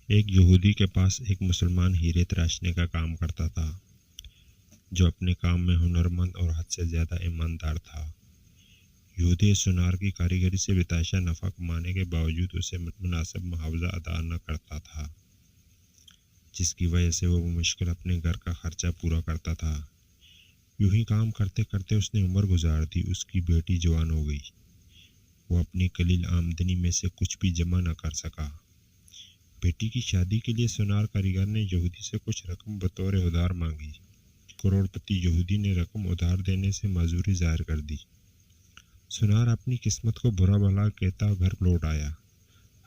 एक यहूदी के पास एक मुसलमान हीरे तराशने का काम करता था, जो अपने काम में हुनरमंद और हद से ज़्यादा ईमानदार था। यहूदी सुनार की कारीगरी से बेतहाशा नफ़ा कमाने के बावजूद उसे मुनासिब मुआवजा अदा न करता था, जिसकी वजह से वो मुश्किल अपने घर का खर्चा पूरा करता था। यूं ही काम करते करते उसने उम्र गुजार दी। उसकी बेटी जवान हो गई। वो अपनी कलील आमदनी में से कुछ भी जमा न कर सका। बेटी की शादी के लिए सुनार कारीगर ने यहूदी से कुछ रकम बतौर उधार मांगी। करोड़पति यहूदी ने रकम उधार देने से माजूरी जाहिर कर दी। सुनार अपनी किस्मत को बुरा भला कहता घर लौट आया।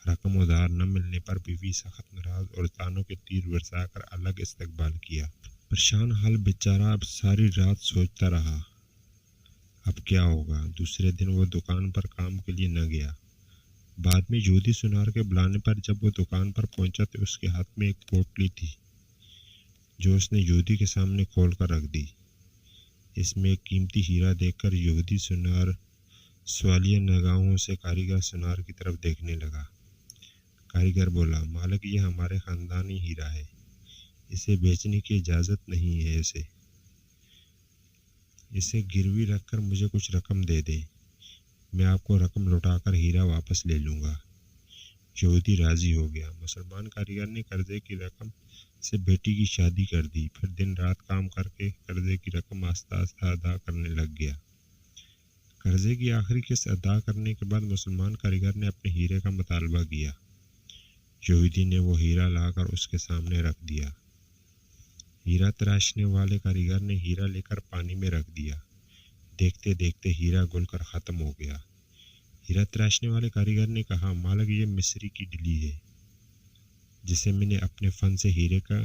रकम उधार न मिलने पर बीवी सख्त नाराज और तानों के तीर बरसाकर अलग इस्तकबाल किया। परेशान हाल बेचारा अब सारी रात सोचता रहा, अब क्या होगा। दूसरे दिन वो दुकान पर काम के लिए न गया। बाद में यहूदी सुनार के बुलाने पर जब वो दुकान पर पहुंचा तो उसके हाथ में एक पोटली थी, जो उसने यहूदी के सामने खोल कर रख दी। इसमें एक कीमती हीरा देखकर यहूदी सुनार सवालिया निगाहों से कारीगर सुनार की तरफ देखने लगा। कारीगर बोला, मालिक, ये हमारे खानदानी हीरा है, इसे बेचने की इजाज़त नहीं है। इसे गिरवी रखकर मुझे कुछ रकम दे दे, मैं आपको रकम लौटाकर हीरा वापस ले लूँगा। यहूदी राज़ी हो गया। मुसलमान कारीगर ने कर्जे की रकम से बेटी की शादी कर दी। फिर दिन रात काम करके कर्जे की रकम आस्ता आस्ता अदा करने लग गया। कर्जे की आखिरी किस्त अदा करने के बाद मुसलमान कारीगर ने अपने हीरे का मुतालबा किया। यहूदी ने वो हीरा लाकर उसके सामने रख दिया। हीरा तराशने वाले कारीगर ने हीरा लेकर पानी में रख दिया। देखते देखते हीरा घुलकर ख़त्म हो गया। हीरा तराशने वाले कारीगर ने कहा, मालिक, ये मिस्री की डिली है, जिसे मैंने अपने फन से हीरे का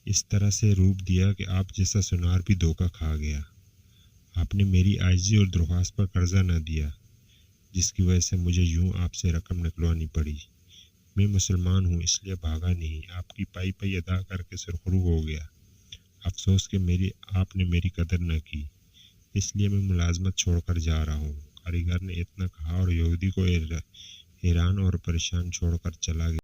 इस तरह से रूप दिया कि आप जैसा सुनार भी धोखा खा गया। आपने मेरी आजिज़ी और दरख्वास्त पर कर्जा न दिया, जिसकी वजह से मुझे यूं आपसे रकम निकलवानी पड़ी। मैं मुसलमान हूँ, इसलिए भागा नहीं, आपकी पाई पाई अदा करके सुरखरू हो गया। अफसोस कि आपने मेरी कदर न की, इसलिए मैं मुलाजमत छोड़कर जा रहा हूँ। कारीगर ने इतना कहा और यहूदी को हैरान और परेशान छोड़कर चला गया।